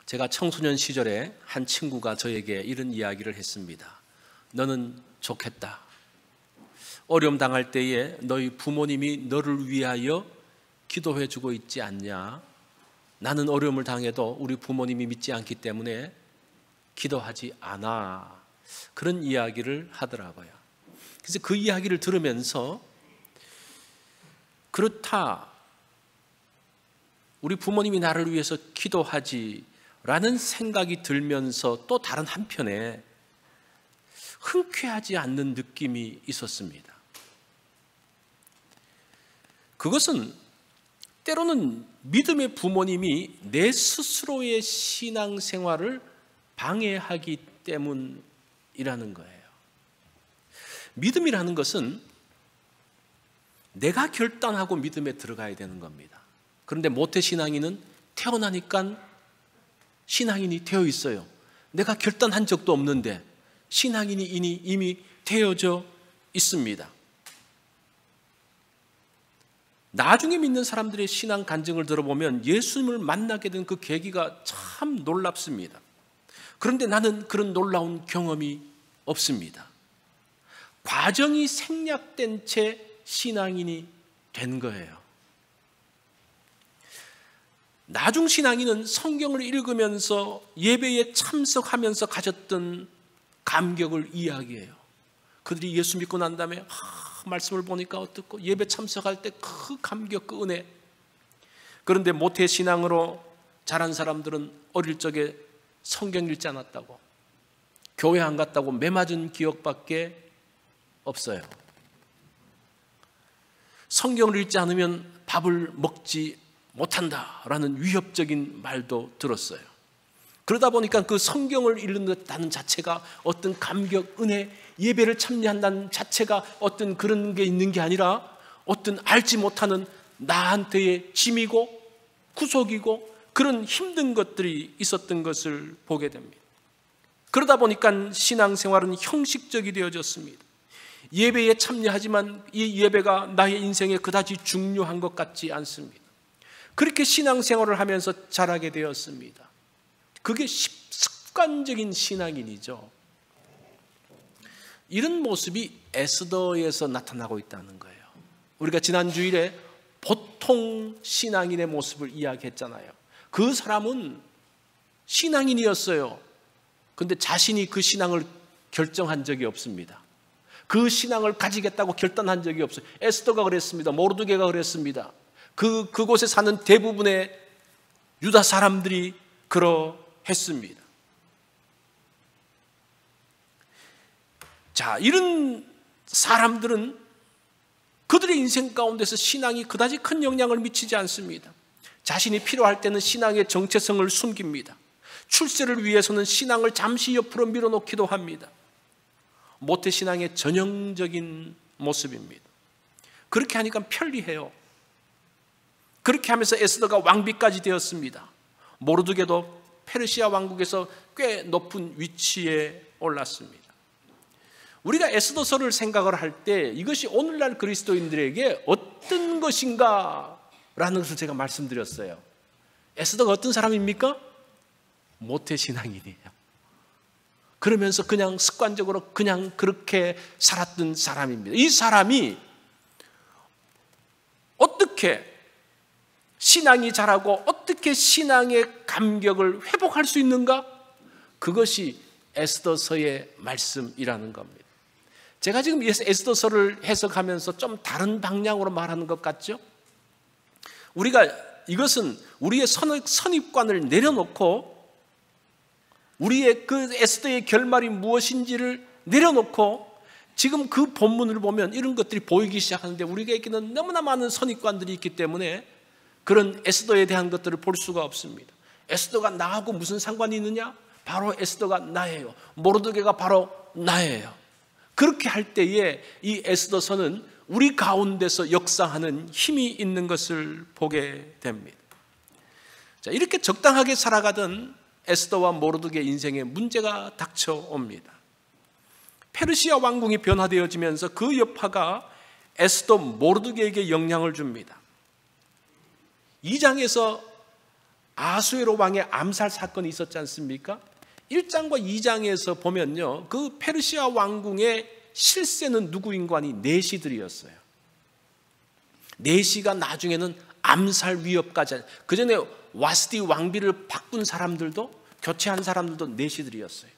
제가 청소년 시절에 한 친구가 저에게 이런 이야기를 했습니다. 너는 좋겠다. 어려움 당할 때에 너희 부모님이 너를 위하여 기도해 주고 있지 않냐? 나는 어려움을 당해도 우리 부모님이 믿지 않기 때문에 기도하지 않아. 그런 이야기를 하더라고요. 그래서 그 이야기를 들으면서 그렇다. 우리 부모님이 나를 위해서 기도하지라는 생각이 들면서 또 다른 한편에 흔쾌하지 않는 느낌이 있었습니다. 그것은 때로는 믿음의 부모님이 내 스스로의 신앙생활을 방해하기 때문이라는 거예요. 믿음이라는 것은 내가 결단하고 믿음에 들어가야 되는 겁니다. 그런데 모태신앙인은 태어나니까 신앙인이 되어 있어요. 내가 결단한 적도 없는데 신앙인이 이미 되어져 있습니다. 나중에 믿는 사람들의 신앙 간증을 들어보면 예수님을 만나게 된 그 계기가 참 놀랍습니다. 그런데 나는 그런 놀라운 경험이 없습니다. 과정이 생략된 채 신앙인이 된 거예요. 나중 신앙인은 성경을 읽으면서 예배에 참석하면서 가졌던 감격을 이야기해요. 그들이 예수 믿고 난 다음에 말씀을 보니까 어떻고 예배 참석할 때 그 감격, 그 은혜. 그런데 모태 신앙으로 자란 사람들은 어릴 적에 성경 읽지 않았다고, 교회 안 갔다고 매맞은 기억밖에 없어요. 성경을 읽지 않으면 밥을 먹지 못한다라는 위협적인 말도 들었어요. 그러다 보니까 그 성경을 읽는다는 자체가 어떤 감격, 은혜, 예배를 참여한다는 자체가 어떤 그런 게 있는 게 아니라 어떤 알지 못하는 나한테의 짐이고 구속이고 그런 힘든 것들이 있었던 것을 보게 됩니다. 그러다 보니까 신앙생활은 형식적이 되어졌습니다. 예배에 참여하지만 이 예배가 나의 인생에 그다지 중요한 것 같지 않습니다. 그렇게 신앙생활을 하면서 자라게 되었습니다. 그게 습관적인 신앙인이죠. 이런 모습이 에스더에서 나타나고 있다는 거예요. 우리가 지난 주일에 보통 신앙인의 모습을 이야기했잖아요. 그 사람은 신앙인이었어요. 그런데 자신이 그 신앙을 결정한 적이 없습니다. 그 신앙을 가지겠다고 결단한 적이 없어요. 에스더가 그랬습니다. 모르드게가 그랬습니다. 그곳에 사는 대부분의 유다 사람들이 그러했습니다. 자, 이런 사람들은 그들의 인생 가운데서 신앙이 그다지 큰 영향을 미치지 않습니다. 자신이 필요할 때는 신앙의 정체성을 숨깁니다. 출세를 위해서는 신앙을 잠시 옆으로 밀어놓기도 합니다. 모태신앙의 전형적인 모습입니다. 그렇게 하니까 편리해요. 그렇게 하면서 에스더가 왕비까지 되었습니다. 모르드게도 페르시아 왕국에서 꽤 높은 위치에 올랐습니다. 우리가 에스더서를 생각을 할 때 이것이 오늘날 그리스도인들에게 어떤 것인가 라는 것을 제가 말씀드렸어요. 에스더가 어떤 사람입니까? 모태신앙인이에요. 그러면서 그냥 습관적으로 그냥 그렇게 살았던 사람입니다. 이 사람이 어떻게 신앙이 자라고 어떻게 신앙의 감격을 회복할 수 있는가? 그것이 에스더서의 말씀이라는 겁니다. 제가 지금 에스더서를 해석하면서 좀 다른 방향으로 말하는 것 같죠? 우리가 이것은 우리의 선입관을 내려놓고 우리의 그 에스더의 결말이 무엇인지를 내려놓고 지금 그 본문을 보면 이런 것들이 보이기 시작하는데 우리에게는 너무나 많은 선입관들이 있기 때문에 그런 에스더에 대한 것들을 볼 수가 없습니다. 에스더가 나하고 무슨 상관이 있느냐? 바로 에스더가 나예요. 모르드게가 바로 나예요. 그렇게 할 때에 이 에스더서는 우리 가운데서 역사하는 힘이 있는 것을 보게 됩니다. 자, 이렇게 적당하게 살아가던 에스더와 모르드게 인생에 문제가 닥쳐옵니다. 페르시아 왕궁이 변화되어지면서 그 여파가 에스더 모르드게에게 영향을 줍니다. 2장에서 아수에로 왕의 암살 사건이 있었지 않습니까? 1장과 2장에서 보면요, 그 페르시아 왕궁의 실세는 누구인가니 내시들이었어요. 내시가 나중에는 암살 위협까지, 그 전에 와스디 왕비를 바꾼 사람들도, 교체한 사람들도 내시들이었어요.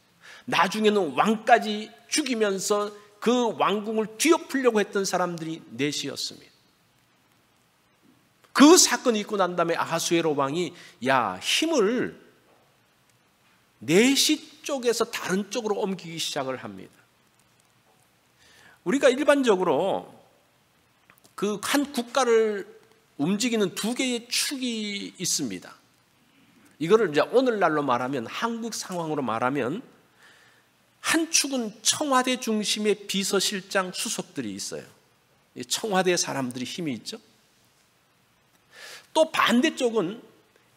나중에는 왕까지 죽이면서 그 왕궁을 뒤엎으려고 했던 사람들이 내시였습니다. 그 사건이 있고 난 다음에 아하수에로 왕이 힘을 내시 쪽에서 다른 쪽으로 옮기기 시작을 합니다. 우리가 일반적으로 그 한 국가를 움직이는 두 개의 축이 있습니다. 이거를 이제 오늘날로 말하면, 한국 상황으로 말하면, 한 축은 청와대 중심의 비서실장 수석들이 있어요. 청와대 사람들이 힘이 있죠. 또 반대쪽은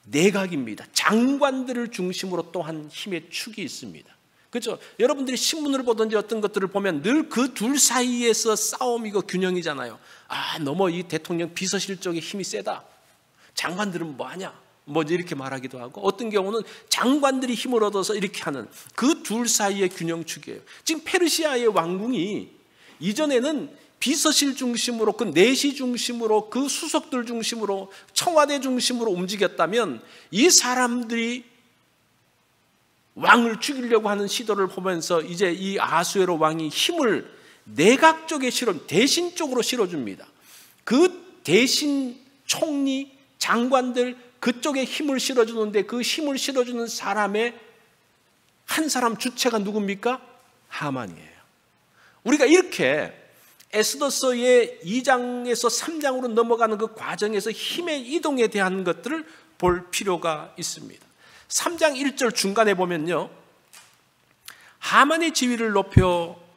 내각입니다. 장관들을 중심으로 또한 힘의 축이 있습니다. 그렇죠? 여러분들이 신문을 보든지 어떤 것들을 보면 늘 그 둘 사이에서 싸움이고 균형이잖아요. 너무 이 대통령 비서실 쪽에 힘이 세다. 장관들은 뭐하냐? 뭐 이렇게 말하기도 하고, 어떤 경우는 장관들이 힘을 얻어서 이렇게 하는 그 둘 사이의 균형축이에요. 지금 페르시아의 왕궁이 이전에는 비서실 중심으로, 그 내시 중심으로, 그 수석들 중심으로, 청와대 중심으로 움직였다면, 이 사람들이 왕을 죽이려고 하는 시도를 보면서 이제 이 아하수에로 왕이 힘을 내각 쪽에 대신 쪽으로 실어줍니다. 그 대신 총리, 장관들 그쪽에 힘을 실어주는데, 그 힘을 실어주는 사람의 한 사람 주체가 누굽니까? 하만이에요. 우리가 이렇게 에스더서의 2장에서 3장으로 넘어가는 그 과정에서 힘의 이동에 대한 것들을 볼 필요가 있습니다. 3장 1절 중간에 보면요, 하만의 지위를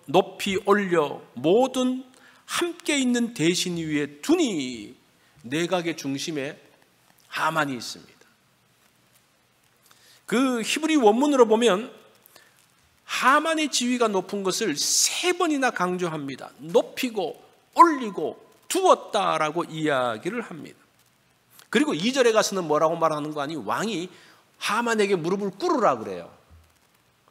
높이 올려 모든 함께 있는 대신 위에 두니, 내각의 중심에 하만이 있습니다. 그 히브리 원문으로 보면 하만의 지위가 높은 것을 3번이나 강조합니다. 높이고 올리고 두었다라고 이야기를 합니다. 그리고 2절에 가서는 뭐라고 말하는 거 아니? 왕이 하만에게 무릎을 꿇으라 그래요.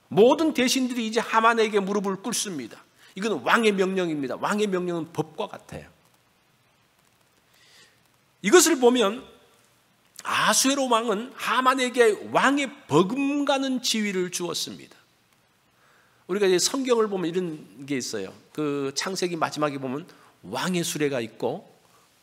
모든 대신들이 이제 하만에게 무릎을 꿇습니다. 이건 왕의 명령입니다. 왕의 명령은 법과 같아요. 이것을 보면 아하수에로 왕은 하만에게 왕의 버금가는 지위를 주었습니다. 우리가 이제 성경을 보면 이런 게 있어요. 그 창세기 마지막에 보면 왕의 수레가 있고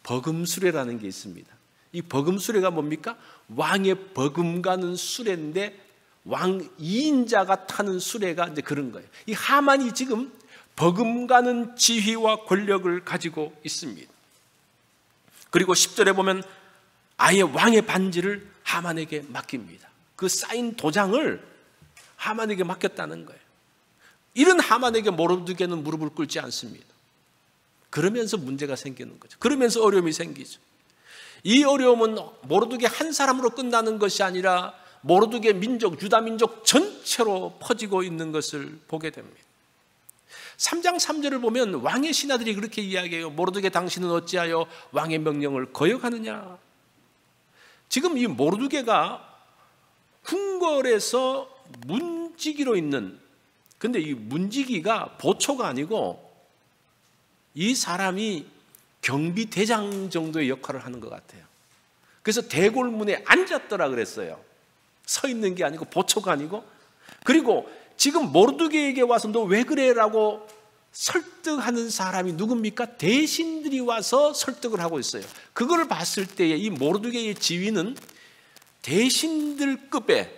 버금 수레라는 게 있습니다. 이 버금 수레가 뭡니까? 왕의 버금가는 수레인데, 왕 2인자가 타는 수레가 이제 그런 거예요. 이 하만이 지금 버금가는 지위와 권력을 가지고 있습니다. 그리고 10절에 보면 아예 왕의 반지를 하만에게 맡깁니다. 그 쌓인 도장을 하만에게 맡겼다는 거예요. 이런 하만에게 모르드게는 무릎을 꿇지 않습니다. 그러면서 문제가 생기는 거죠. 그러면서 어려움이 생기죠. 이 어려움은 모르드게 한 사람으로 끝나는 것이 아니라 모르드게 민족, 유다 민족 전체로 퍼지고 있는 것을 보게 됩니다. 3장 3절을 보면 왕의 신하들이 그렇게 이야기해요. 모르드게 당신은 어찌하여 왕의 명령을 거역하느냐. 지금 이 모르드게가 궁궐에서 문지기로 있는, 근데 이 문지기가 보초가 아니고 이 사람이 경비대장 정도의 역할을 하는 것 같아요. 그래서 대궐문에 앉았더라 그랬어요. 서 있는 게 아니고, 보초가 아니고. 그리고 지금 모르드게에게 와서 너 왜 그래라고 설득하는 사람이 누굽니까? 대신들이 와서 설득을 하고 있어요. 그걸 봤을 때에 이 모르드게의 지위는 대신들급의,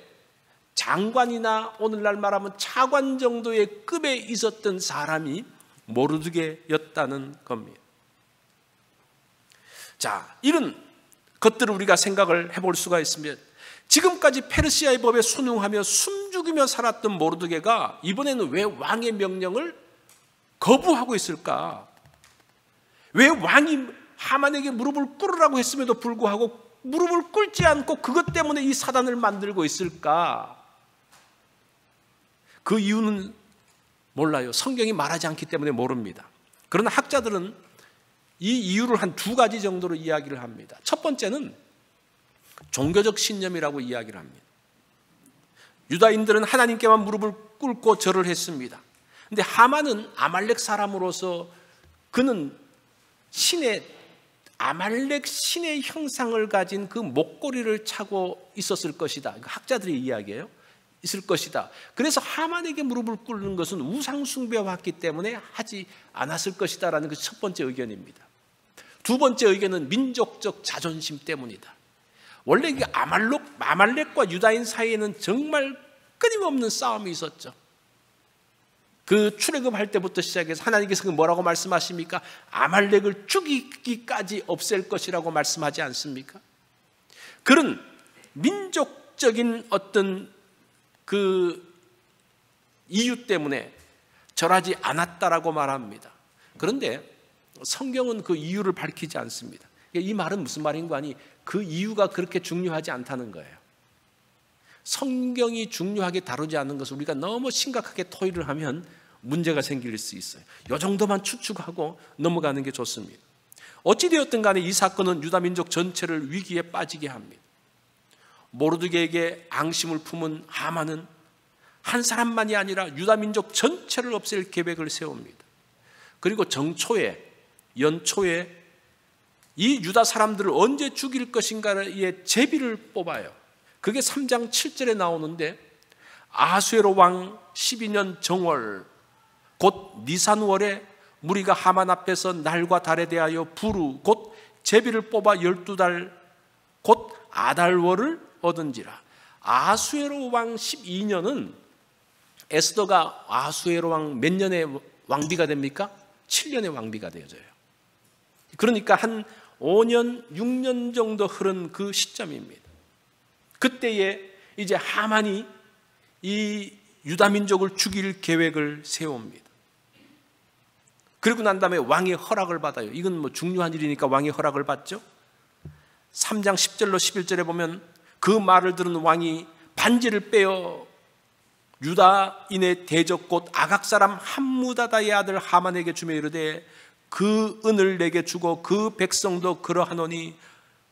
장관이나 오늘날 말하면 차관 정도의 급에 있었던 사람이 모르드게였다는 겁니다. 자, 이런 것들을 우리가 생각을 해볼 수가 있습니다. 지금까지 페르시아의 법에 순응하며 숨죽이며 살았던 모르드게가 이번에는 왜 왕의 명령을 거부하고 있을까? 왜 왕이 하만에게 무릎을 꿇으라고 했음에도 불구하고 무릎을 꿇지 않고 그것 때문에 이 사단을 만들고 있을까? 그 이유는 몰라요. 성경이 말하지 않기 때문에 모릅니다. 그러나 학자들은 이 이유를 한 2가지 정도로 이야기를 합니다. 첫 번째는 종교적 신념이라고 이야기를 합니다. 유다인들은 하나님께만 무릎을 꿇고 절을 했습니다. 그런데 하만은 아말렉 사람으로서 그는 아말렉 신의 형상을 가진 그 목걸이를 차고 있었을 것이다. 학자들의 이야기예요. 있을 것이다. 그래서 하만에게 무릎을 꿇는 것은 우상 숭배와 왔기 때문에 하지 않았을 것이다라는 것이 첫 번째 의견입니다. 두 번째 의견은 민족적 자존심 때문이다. 원래 이게 아말렉과 유다인 사이에는 정말 끊임없는 싸움이 있었죠. 그 출애굽할 때부터 시작해서 하나님께서 뭐라고 말씀하십니까? 아말렉을 죽이기까지 없앨 것이라고 말씀하지 않습니까? 그런 민족적인 어떤 그 이유 때문에 절하지 않았다라고 말합니다. 그런데 성경은 그 이유를 밝히지 않습니다. 이 말은 무슨 말인가 하니 그 이유가 그렇게 중요하지 않다는 거예요. 성경이 중요하게 다루지 않는 것을 우리가 너무 심각하게 토의를 하면 문제가 생길 수 있어요. 이 정도만 추측하고 넘어가는 게 좋습니다. 어찌되었든 간에 이 사건은 유다 민족 전체를 위기에 빠지게 합니다. 모르드게에게 앙심을 품은 하만은 한 사람만이 아니라 유다 민족 전체를 없앨 계획을 세웁니다. 그리고 연초에 이 유다 사람들을 언제 죽일 것인가의 제비를 뽑아요. 그게 3장 7절에 나오는데 아수에로 왕 12년 정월 곧 니산월에 무리가 하만 앞에서 날과 달에 대하여 부루 곧 제비를 뽑아 12달 곧 아달월을 얻은지라. 아수에로 왕 12년은 에스더가 아수에로 왕 몇 년의 왕비가 됩니까? 7년의 왕비가 되어져요. 그러니까 한 5년, 6년 정도 흐른 그 시점입니다. 그때에 이제 하만이 이 유다 민족을 죽일 계획을 세웁니다. 그리고 난 다음에 왕의 허락을 받아요. 이건 뭐 중요한 일이니까 왕의 허락을 받죠. 3장 10절로 11절에 보면 그 말을 들은 왕이 반지를 빼어 유다인의 대적 곧 아각 사람 함무다다의 아들 하만에게 주며 이르되 그 은을 내게 주고 그 백성도 그러하노니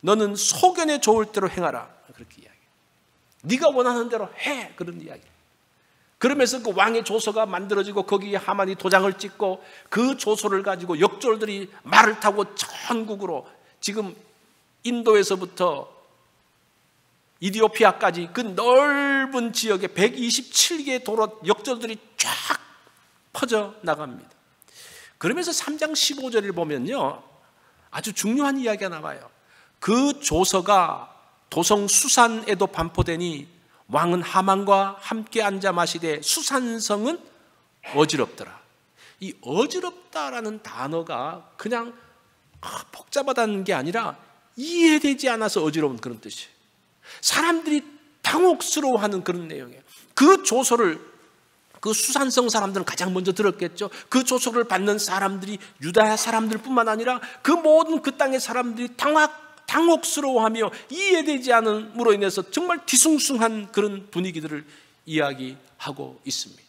너는 소견에 좋을 대로 행하라. 그렇게 이야기해요. 네가 원하는 대로 해. 그런 이야기. 그러면서 그 왕의 조서가 만들어지고 거기에 하만이 도장을 찍고 그 조서를 가지고 역졸들이 말을 타고 전국으로 지금 인도에서부터 이디오피아까지 그 넓은 지역에 127개의 도로 역졸들이 쫙 퍼져 나갑니다. 그러면서 3장 15절을 보면요, 아주 중요한 이야기가 나와요. 그 조서가 도성 수산에도 반포되니 왕은 하만과 함께 앉아 마시되 수산성은 어지럽더라. 이 어지럽다라는 단어가 그냥 복잡하다는 게 아니라 이해되지 않아서 어지러운 그런 뜻이에요. 사람들이 당혹스러워하는 그런 내용이에요. 그 조서를 그 수산성 사람들은 가장 먼저 들었겠죠. 그 조서를 받는 사람들이 유다 사람들뿐만 아니라 그 모든 그 땅의 사람들이 당혹스러워하며 이해되지 않음으로 인해서 정말 뒤숭숭한 그런 분위기들을 이야기하고 있습니다.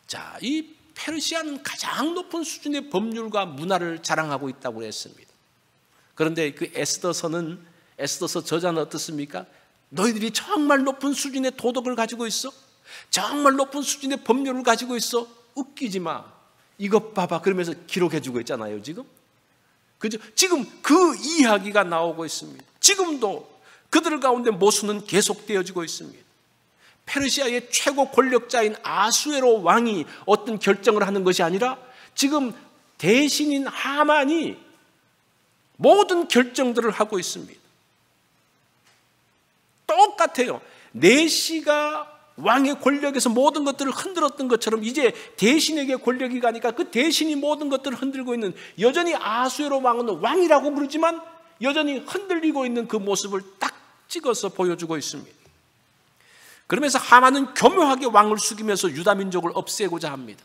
자, 이 페르시아는 가장 높은 수준의 법률과 문화를 자랑하고 있다고 했습니다. 그런데 그 에스더서 저자는 어떻습니까? 너희들이 정말 높은 수준의 도덕을 가지고 있어? 정말 높은 수준의 법률을 가지고 있어? 웃기지 마. 이것 봐봐. 그러면서 기록해주고 있잖아요, 지금. 그죠? 지금 그 이야기가 나오고 있습니다. 지금도 그들 가운데 모순은 계속되어지고 있습니다. 페르시아의 최고 권력자인 아수에로 왕이 어떤 결정을 하는 것이 아니라 지금 대신인 하만이 모든 결정들을 하고 있습니다. 똑같아요. 내시가 왕의 권력에서 모든 것들을 흔들었던 것처럼 이제 대신에게 권력이 가니까 그 대신이 모든 것들을 흔들고 있는, 여전히 아수에로 왕은 왕이라고 부르지만 여전히 흔들리고 있는 그 모습을 딱 찍어서 보여주고 있습니다. 그러면서 하만은 교묘하게 왕을 숙이면서 유다 민족을 없애고자 합니다.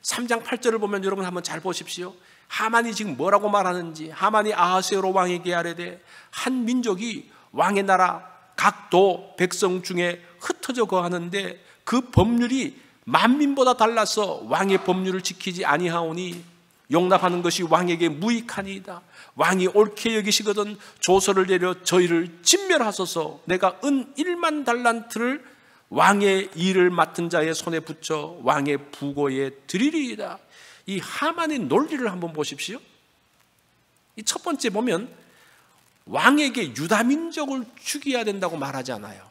3장 8절을 보면 여러분 한번 잘 보십시오. 하만이 지금 뭐라고 말하는지. 하만이 아하스웨로 왕에게 아뢰되 한 민족이 왕의 나라 각 도 백성 중에 흩어져 거하는데 그 법률이 만민보다 달라서 왕의 법률을 지키지 아니하오니 용납하는 것이 왕에게 무익하니이다. 왕이 옳게 여기시거든 조서를 내려 저희를 진멸하소서. 내가 은 1만 달란트를 왕의 일을 맡은 자의 손에 붙여 왕의 부고에 드리리이다. 이 하만의 논리를 한번 보십시오. 이 첫 번째 보면 왕에게 유다 민족을 죽여야 된다고 말하지 않아요.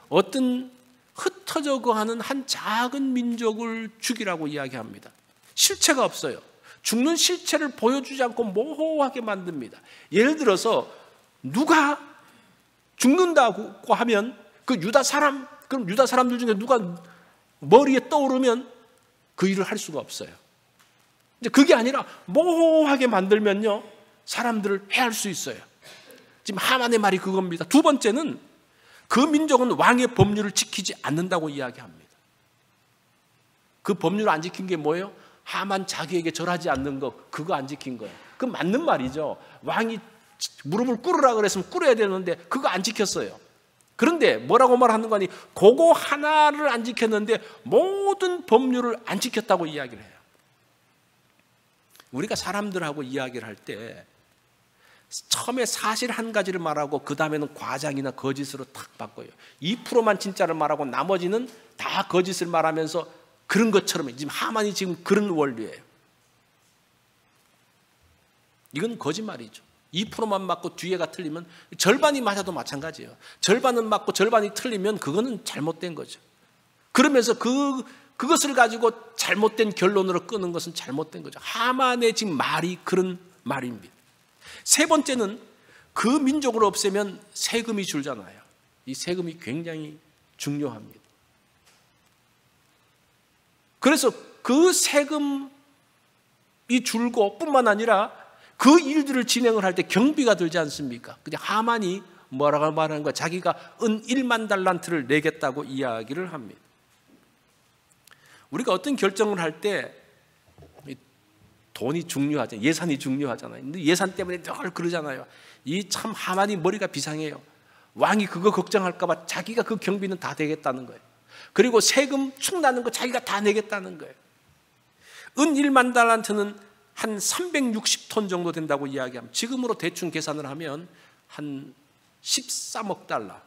어떤 흩어져 거하는 한 작은 민족을 죽이라고 이야기합니다. 실체가 없어요. 죽는 실체를 보여주지 않고 모호하게 만듭니다. 예를 들어서 누가 죽는다고 하면 그럼 유다 사람들 중에 누가 머리에 떠오르면 그 일을 할 수가 없어요. 이제 그게 아니라 모호하게 만들면요, 사람들을 해할 수 있어요. 지금 하만의 말이 그겁니다. 두 번째는 그 민족은 왕의 법률을 지키지 않는다고 이야기합니다. 그 법률을 안 지킨 게 뭐예요? 하만 자기에게 절하지 않는 거, 그거 안 지킨 거예요. 그 맞는 말이죠. 왕이 무릎을 꿇으라 그랬으면 꿇어야 되는데 그거 안 지켰어요. 그런데 뭐라고 말하는 거니? 그거 하나를 안 지켰는데 모든 법률을 안 지켰다고 이야기를 해요. 우리가 사람들하고 이야기를 할 때 처음에 사실 한 가지를 말하고 그 다음에는 과장이나 거짓으로 탁 바꿔요. 2%만 진짜를 말하고 나머지는 다 거짓을 말하면서 그런 것처럼, 지금 하만이 지금 그런 원리예요. 이건 거짓말이죠. 2%만 맞고 뒤에가 틀리면, 절반이 맞아도 마찬가지예요. 절반은 맞고 절반이 틀리면 그거는 잘못된 거죠. 그러면서 그것을 가지고 잘못된 결론으로 끄는 것은 잘못된 거죠. 하만의 지금 말이 그런 말입니다. 세 번째는 그 민족을 없애면 세금이 줄잖아요. 이 세금이 굉장히 중요합니다. 그래서 그 세금이 줄고 뿐만 아니라 그 일들을 진행을 할 때 경비가 들지 않습니까? 근데 하만이 뭐라고 말하는 거야? 자기가 은 1만 달란트를 내겠다고 이야기를 합니다. 우리가 어떤 결정을 할 때 돈이 중요하잖아요. 예산이 중요하잖아요. 근데 예산 때문에 늘 그러잖아요. 이 참 하만이 머리가 비상해요. 왕이 그거 걱정할까 봐 자기가 그 경비는 다 되겠다는 거예요. 그리고 세금 축나는 거 자기가 다 내겠다는 거예요. 은 1만 달란트는 한 360톤 정도 된다고 이야기합니다. 지금으로 대충 계산을 하면 한 13억 달러.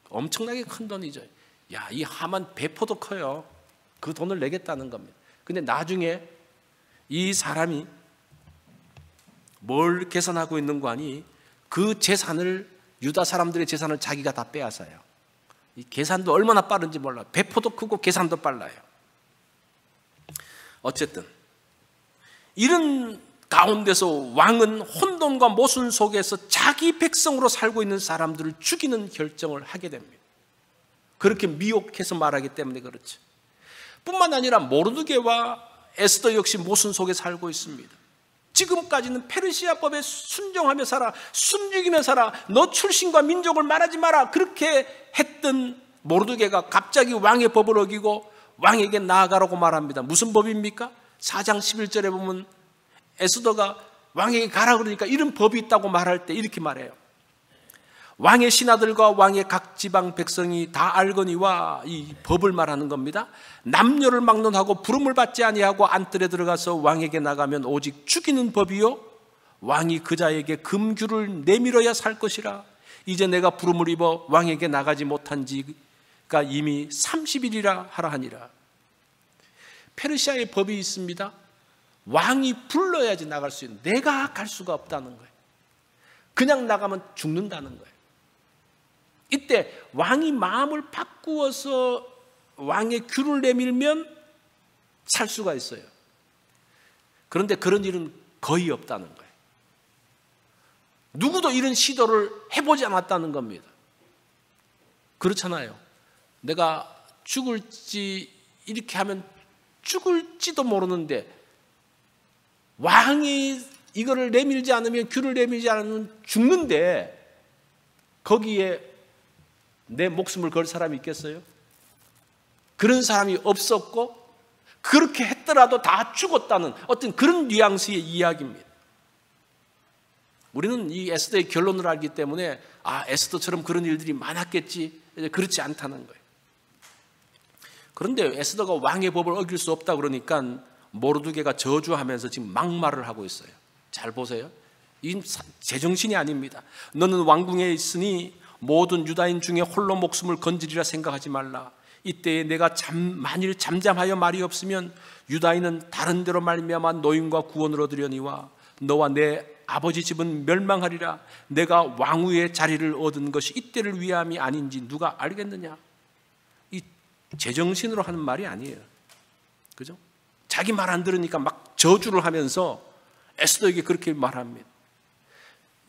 엄청나게 큰 돈이죠. 야, 이 하만 배포도 커요. 그 돈을 내겠다는 겁니다. 근데 나중에 이 사람이 뭘 계산하고 있는 거 아니? 그 재산을, 유다 사람들의 재산을 자기가 다 빼앗아요. 이 계산도 얼마나 빠른지 몰라요. 배포도 크고 계산도 빨라요. 어쨌든 이런 가운데서 왕은 혼돈과 모순 속에서 자기 백성으로 살고 있는 사람들을 죽이는 결정을 하게 됩니다. 그렇게 미혹해서 말하기 때문에 그렇죠. 뿐만 아니라 모르드게와 에스더 역시 모순 속에 살고 있습니다. 지금까지는 페르시아법에 순종하며 살아, 숨죽이며 살아, 너 출신과 민족을 말하지 마라, 그렇게 했던 모르드게가 갑자기 왕의 법을 어기고 왕에게 나아가라고 말합니다. 무슨 법입니까? 4장 11절에 보면 에스더가 왕에게 가라 그러니까 이런 법이 있다고 말할 때 이렇게 말해요. 왕의 신하들과 왕의 각 지방 백성이 다 알거니와, 이 법을 말하는 겁니다. 남녀를 막론하고 부름을 받지 아니하고 안뜰에 들어가서 왕에게 나가면 오직 죽이는 법이요, 왕이 그 자에게 금규를 내밀어야 살 것이라. 이제 내가 부름을 입어 왕에게 나가지 못한 지가 이미 30일이라 하라 하니라. 페르시아의 법이 있습니다. 왕이 불러야지 나갈 수 있는, 내가 갈 수가 없다는 거예요. 그냥 나가면 죽는다는 거예요. 이때 왕이 마음을 바꾸어서 왕의 규를 내밀면 살 수가 있어요. 그런데 그런 일은 거의 없다는 거예요. 누구도 이런 시도를 해보지 않았다는 겁니다. 그렇잖아요. 내가 죽을지 이렇게 하면 죽을지도 모르는데 왕이 이거를 내밀지 않으면, 규를 내밀지 않으면 죽는데 거기에 내 목숨을 걸 사람이 있겠어요? 그런 사람이 없었고 그렇게 했더라도 다 죽었다는 어떤 그런 뉘앙스의 이야기입니다. 우리는 이 에스더의 결론을 알기 때문에 에스더처럼 그런 일들이 많았겠지, 그렇지 않다는 거예요. 그런데 에스더가 왕의 법을 어길 수 없다 그러니까 모르드게가 저주하면서 지금 막말을 하고 있어요. 잘 보세요. 이 제정신이 아닙니다. 너는 왕궁에 있으니 모든 유다인 중에 홀로 목숨을 건지리라 생각하지 말라. 이때에 내가 만일 잠잠하여 말이 없으면 유다인은 다른 데로 말미암아 노임과 구원을 얻으려니와 너와 내 아버지 집은 멸망하리라. 내가 왕후의 자리를 얻은 것이 이때를 위함이 아닌지 누가 알겠느냐. 이 제정신으로 하는 말이 아니에요. 그죠? 자기 말 안 들으니까 막 저주를 하면서 에스더에게 그렇게 말합니다.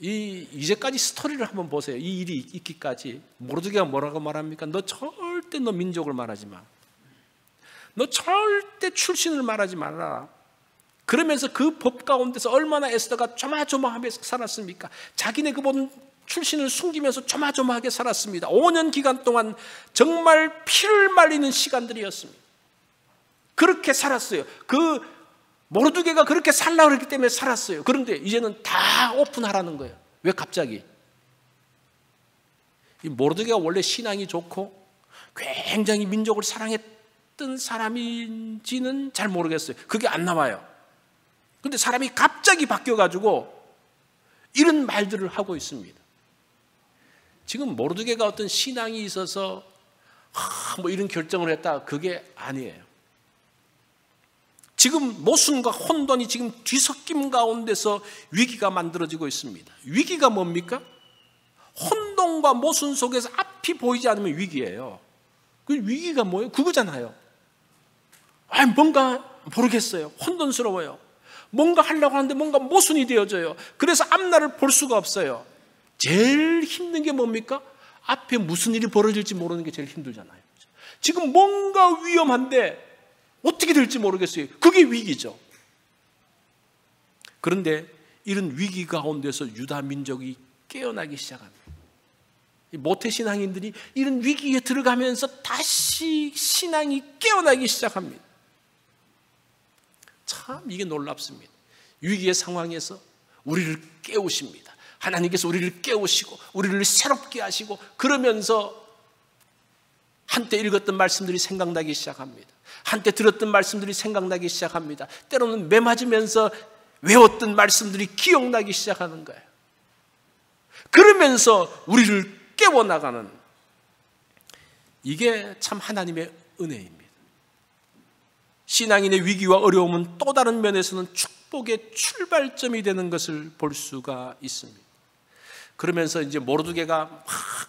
이제까지 스토리를 한번 보세요. 이 일이 있기까지 모르드게가 뭐라고 말합니까? 너 절대 너 민족을 말하지 마. 너 절대 출신을 말하지 말라. 그러면서 그 법 가운데서 얼마나 에스더가 조마조마하며 살았습니까? 자기네 그 모든 출신을 숨기면서 조마조마하게 살았습니다. 5년 기간 동안 정말 피를 말리는 시간들이었습니다. 그렇게 살았어요. 그 모르드게가 그렇게 살라고 했기 때문에 살았어요. 그런데 이제는 다 오픈하라는 거예요. 왜 갑자기? 이 모르드게가 원래 신앙이 좋고 굉장히 민족을 사랑했던 사람인지는 잘 모르겠어요. 그게 안 나와요. 그런데 사람이 갑자기 바뀌어가지고 이런 말들을 하고 있습니다. 지금 모르드게가 어떤 신앙이 있어서 뭐 이런 결정을 했다, 그게 아니에요. 지금 모순과 혼돈이 지금 뒤섞임 가운데서 위기가 만들어지고 있습니다. 위기가 뭡니까? 혼돈과 모순 속에서 앞이 보이지 않으면 위기예요. 그 위기가 뭐예요? 그거잖아요. 뭔가 모르겠어요. 혼돈스러워요. 뭔가 하려고 하는데 뭔가 모순이 되어져요. 그래서 앞날을 볼 수가 없어요. 제일 힘든 게 뭡니까? 앞에 무슨 일이 벌어질지 모르는 게 제일 힘들잖아요. 지금 뭔가 위험한데 어떻게 될지 모르겠어요. 그게 위기죠. 그런데 이런 위기 가운데서 유다 민족이 깨어나기 시작합니다. 모태신앙인들이 이런 위기에 들어가면서 다시 신앙이 깨어나기 시작합니다. 참 이게 놀랍습니다. 위기의 상황에서 우리를 깨우십니다. 하나님께서 우리를 깨우시고 우리를 새롭게 하시고, 그러면서 한때 읽었던 말씀들이 생각나기 시작합니다. 한때 들었던 말씀들이 생각나기 시작합니다. 때로는 매 맞으면서 외웠던 말씀들이 기억나기 시작하는 거예요. 그러면서 우리를 깨워나가는, 이게 참 하나님의 은혜입니다. 신앙인의 위기와 어려움은 또 다른 면에서는 축복의 출발점이 되는 것을 볼 수가 있습니다. 그러면서 이제 모르드게가 막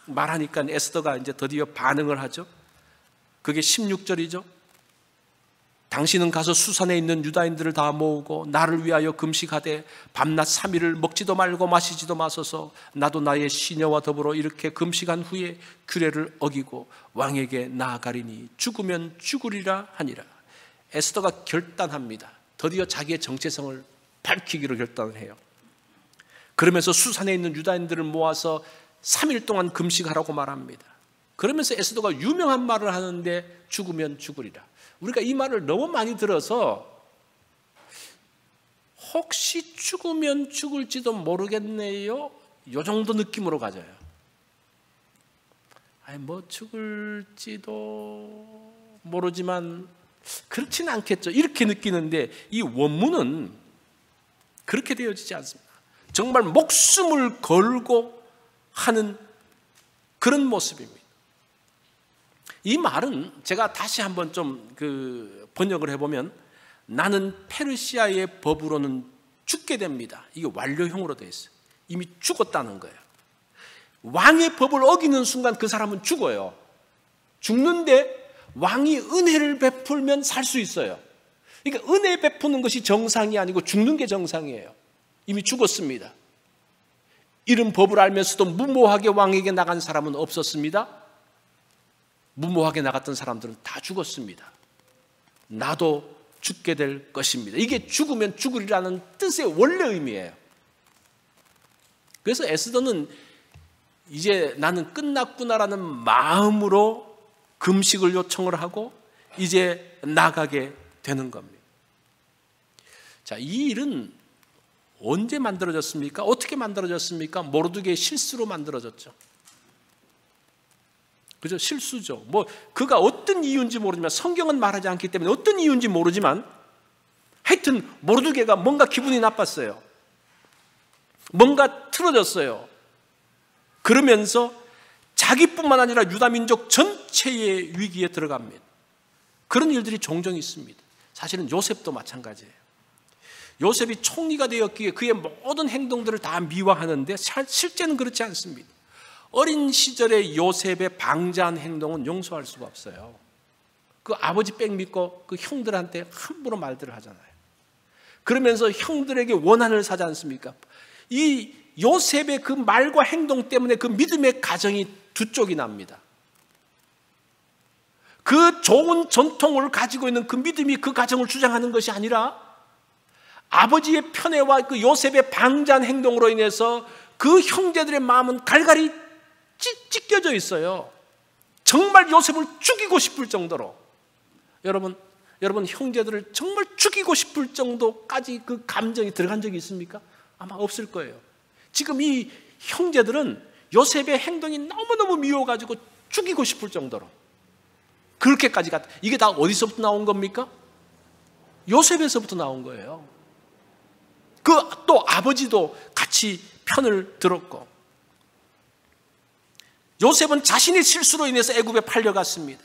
말하니까 에스더가 이제 드디어 반응을 하죠. 그게 16절이죠. 당신은 가서 수산에 있는 유다인들을 다 모으고 나를 위하여 금식하되 밤낮 3일을 먹지도 말고 마시지도 마소서. 나도 나의 시녀와 더불어 이렇게 금식한 후에 규례를 어기고 왕에게 나아가리니 죽으면 죽으리라 하니라. 에스더가 결단합니다. 드디어 자기의 정체성을 밝히기로 결단을 해요. 그러면서 수산에 있는 유다인들을 모아서 3일 동안 금식하라고 말합니다. 그러면서 에스더가 유명한 말을 하는데 죽으면 죽으리라. 우리가 이 말을 너무 많이 들어서 혹시 죽으면 죽을지도 모르겠네요, 이 정도 느낌으로 가져요. 뭐 죽을지도 모르지만 그렇지는 않겠죠, 이렇게 느끼는데 이 원문은 그렇게 되어지지 않습니다. 정말 목숨을 걸고 하는 그런 모습입니다. 이 말은 제가 다시 한번 좀 번역을 해보면, 나는 페르시아의 법으로는 죽게 됩니다. 이게 완료형으로 되어 있어요. 이미 죽었다는 거예요. 왕의 법을 어기는 순간 그 사람은 죽어요. 죽는데 왕이 은혜를 베풀면 살 수 있어요. 그러니까 은혜 베푸는 것이 정상이 아니고 죽는 게 정상이에요. 이미 죽었습니다. 이런 법을 알면서도 무모하게 왕에게 나간 사람은 없었습니다. 무모하게 나갔던 사람들은 다 죽었습니다. 나도 죽게 될 것입니다. 이게 죽으면 죽으리라는 뜻의 원래 의미예요. 그래서 에스더는 이제 나는 끝났구나라는 마음으로 금식을 요청을 하고 이제 나가게 되는 겁니다. 자, 이 일은 언제 만들어졌습니까? 어떻게 만들어졌습니까? 모르드게의 실수로 만들어졌죠. 그죠? 실수죠. 그가 어떤 이유인지 모르지만, 성경은 말하지 않기 때문에 어떤 이유인지 모르지만 하여튼 모르드게가 뭔가 기분이 나빴어요. 뭔가 틀어졌어요. 그러면서 자기뿐만 아니라 유다 민족 전체의 위기에 들어갑니다. 그런 일들이 종종 있습니다. 사실은 요셉도 마찬가지예요. 요셉이 총리가 되었기에 그의 모든 행동들을 다 미화하는데 실제는 그렇지 않습니다. 어린 시절의 요셉의 방자한 행동은 용서할 수가 없어요. 그 아버지 백 믿고 그 형들한테 함부로 말들을 하잖아요. 그러면서 형들에게 원한을 사지 않습니까? 이 요셉의 그 말과 행동 때문에 그 믿음의 가정이 두 쪽이 납니다. 그 좋은 전통을 가지고 있는 그 믿음이 그 가정을 주장하는 것이 아니라 아버지의 편애와 그 요셉의 방자한 행동으로 인해서 그 형제들의 마음은 갈갈이 찢겨져 있어요. 정말 요셉을 죽이고 싶을 정도로. 여러분 형제들을 정말 죽이고 싶을 정도까지 그 감정이 들어간 적이 있습니까? 아마 없을 거예요. 지금 이 형제들은 요셉의 행동이 너무너무 미워가지고 죽이고 싶을 정도로 그렇게까지 갔다. 이게 다 어디서부터 나온 겁니까? 요셉에서부터 나온 거예요. 그 또 아버지도 같이 편을 들었고, 요셉은 자신의 실수로 인해서 애굽에 팔려갔습니다.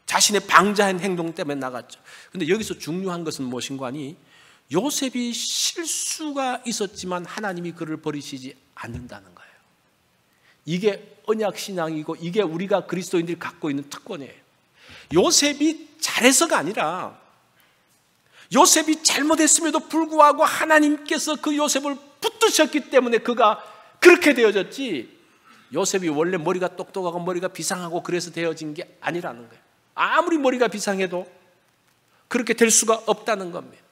자신의 방자한 행동 때문에 나갔죠. 그런데 여기서 중요한 것은 무엇인가 하니 요셉이 실수가 있었지만 하나님이 그를 버리시지 않는다는 거예요. 이게 언약신앙이고 이게 우리가 그리스도인들이 갖고 있는 특권이에요. 요셉이 잘해서가 아니라 요셉이 잘못했음에도 불구하고 하나님께서 그 요셉을 붙드셨기 때문에 그가 그렇게 되어졌지, 요셉이 원래 머리가 똑똑하고 머리가 비상하고 그래서 되어진 게 아니라는 거예요. 아무리 머리가 비상해도 그렇게 될 수가 없다는 겁니다.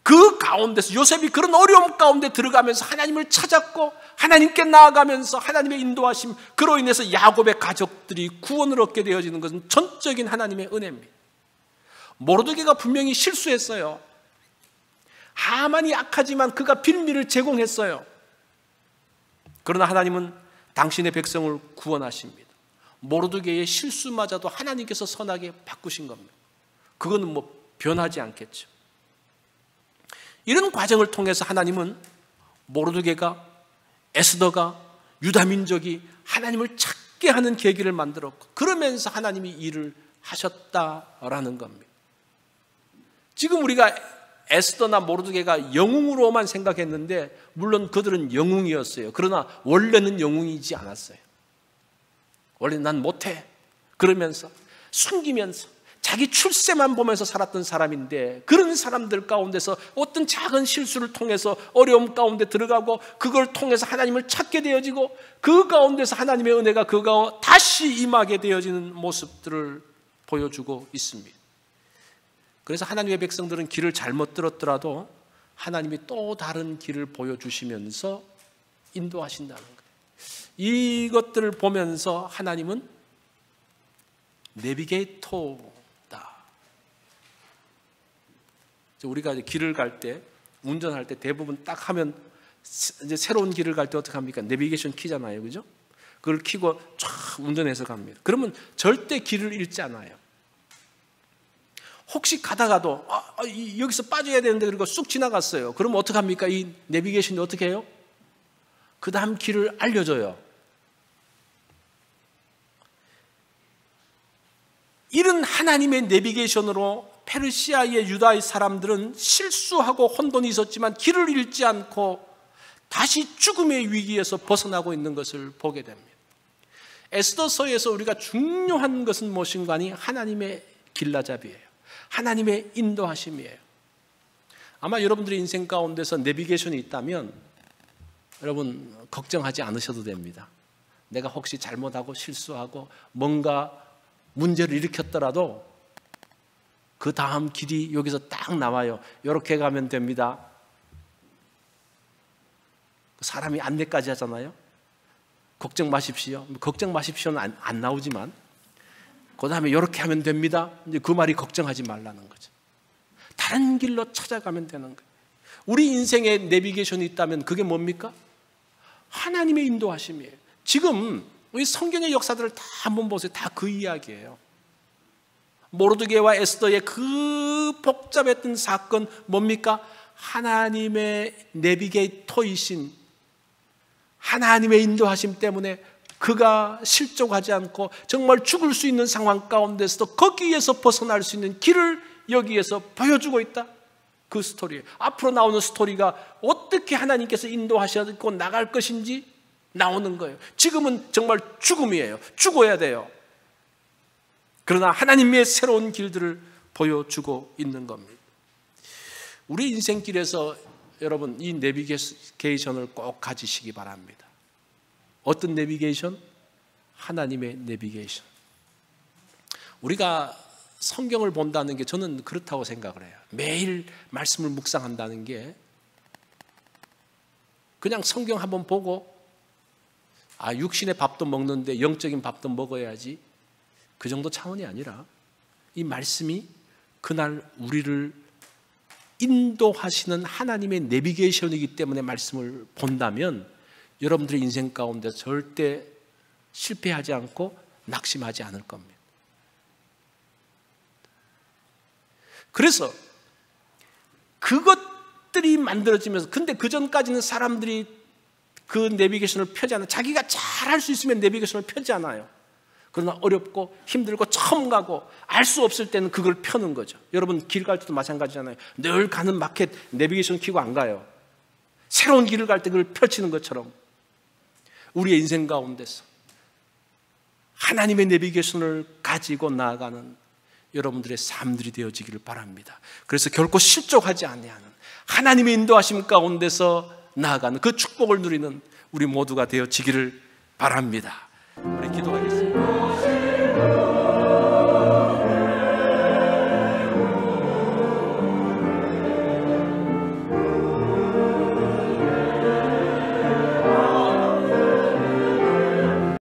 그 가운데서 요셉이 그런 어려움 가운데 들어가면서 하나님을 찾았고 하나님께 나아가면서 하나님의 인도하심, 그로 인해서 야곱의 가족들이 구원을 얻게 되어지는 것은 전적인 하나님의 은혜입니다. 모르드게가 분명히 실수했어요. 하만이 약하지만 그가 빌미를 제공했어요. 그러나 하나님은 당신의 백성을 구원하십니다. 모르드게의 실수마저도 하나님께서 선하게 바꾸신 겁니다. 그거는 변하지 않겠죠. 이런 과정을 통해서 하나님은 모르드게가, 에스더가, 유다 민족이 하나님을 찾게 하는 계기를 만들었고, 그러면서 하나님이 일을 하셨다라는 겁니다. 지금 우리가 에스더나 모르드게가 영웅으로만 생각했는데 물론 그들은 영웅이었어요. 그러나 원래는 영웅이지 않았어요. 원래 난 못해 그러면서 숨기면서 자기 출세만 보면서 살았던 사람인데, 그런 사람들 가운데서 어떤 작은 실수를 통해서 어려움 가운데 들어가고 그걸 통해서 하나님을 찾게 되어지고 그 가운데서 하나님의 은혜가 그가 다시 임하게 되어지는 모습들을 보여주고 있습니다. 그래서 하나님의 백성들은 길을 잘못 들었더라도 하나님이 또 다른 길을 보여주시면서 인도하신다는 거예요. 이것들을 보면서 하나님은 내비게이터다. 우리가 길을 갈 때, 운전할 때 대부분 딱 하면 이제 새로운 길을 갈 때 어떻게 합니까? 내비게이션 키잖아요, 그죠? 그걸 키고 쫙 운전해서 갑니다. 그러면 절대 길을 잃지 않아요. 혹시 가다가도 여기서 빠져야 되는데 그리고 쑥 지나갔어요. 그러면 어떻게 합니까? 이 내비게이션이 어떻게 해요? 그 다음 길을 알려줘요. 이런 하나님의 내비게이션으로 페르시아의 유다의 사람들은 실수하고 혼돈이 있었지만 길을 잃지 않고 다시 죽음의 위기에서 벗어나고 있는 것을 보게 됩니다. 에스더서에서 우리가 중요한 것은 무엇인가 하니 하나님의 길라잡이에요. 하나님의 인도하심이에요. 아마 여러분들의 인생 가운데서 내비게이션이 있다면 여러분 걱정하지 않으셔도 됩니다. 내가 혹시 잘못하고 실수하고 뭔가 문제를 일으켰더라도 그 다음 길이 여기서 딱 나와요. 이렇게 가면 됩니다. 사람이 안내까지 하잖아요. 걱정 마십시오. 걱정 마십시오는 안 나오지만 그 다음에 이렇게 하면 됩니다. 이제 그 말이 걱정하지 말라는 거죠. 다른 길로 찾아가면 되는 거예요. 우리 인생에 내비게이션이 있다면 그게 뭡니까? 하나님의 인도하심이에요. 지금 우리 성경의 역사들을 다 한번 보세요. 다 그 이야기예요. 모르드게와 에스더의 그 복잡했던 사건 뭡니까? 하나님의 내비게이터이신 하나님의 인도하심 때문에 그가 실족하지 않고 정말 죽을 수 있는 상황 가운데서도 거기에서 벗어날 수 있는 길을 여기에서 보여주고 있다. 그 스토리예요. 앞으로 나오는 스토리가 어떻게 하나님께서 인도하시고 나갈 것인지 나오는 거예요. 지금은 정말 죽음이에요. 죽어야 돼요. 그러나 하나님의 새로운 길들을 보여주고 있는 겁니다. 우리 인생길에서 여러분 이 내비게이션을 꼭 가지시기 바랍니다. 어떤 내비게이션? 하나님의 내비게이션. 우리가 성경을 본다는 게 저는 그렇다고 생각을 해요. 매일 말씀을 묵상한다는 게 그냥 성경 한번 보고 육신의 밥도 먹는데 영적인 밥도 먹어야지, 그 정도 차원이 아니라 이 말씀이 그날 우리를 인도하시는 하나님의 내비게이션이기 때문에 말씀을 본다면 여러분들의 인생 가운데 절대 실패하지 않고 낙심하지 않을 겁니다. 그래서 그것들이 만들어지면서, 근데 그 전까지는 사람들이 그 내비게이션을 펴지 않아요. 자기가 잘 할 수 있으면 내비게이션을 펴지 않아요. 그러나 어렵고 힘들고 처음 가고 알 수 없을 때는 그걸 펴는 거죠. 여러분 길 갈 때도 마찬가지잖아요. 늘 가는 마켓 내비게이션 켜고 안 가요. 새로운 길을 갈 때 그걸 펼치는 것처럼 우리의 인생 가운데서 하나님의 내비게이션을 가지고 나아가는 여러분들의 삶들이 되어지기를 바랍니다. 그래서 결코 실족하지 아니하는 하나님의 인도하심 가운데서 나아가는 그 축복을 누리는 우리 모두가 되어지기를 바랍니다. 우리 기도하겠습니다.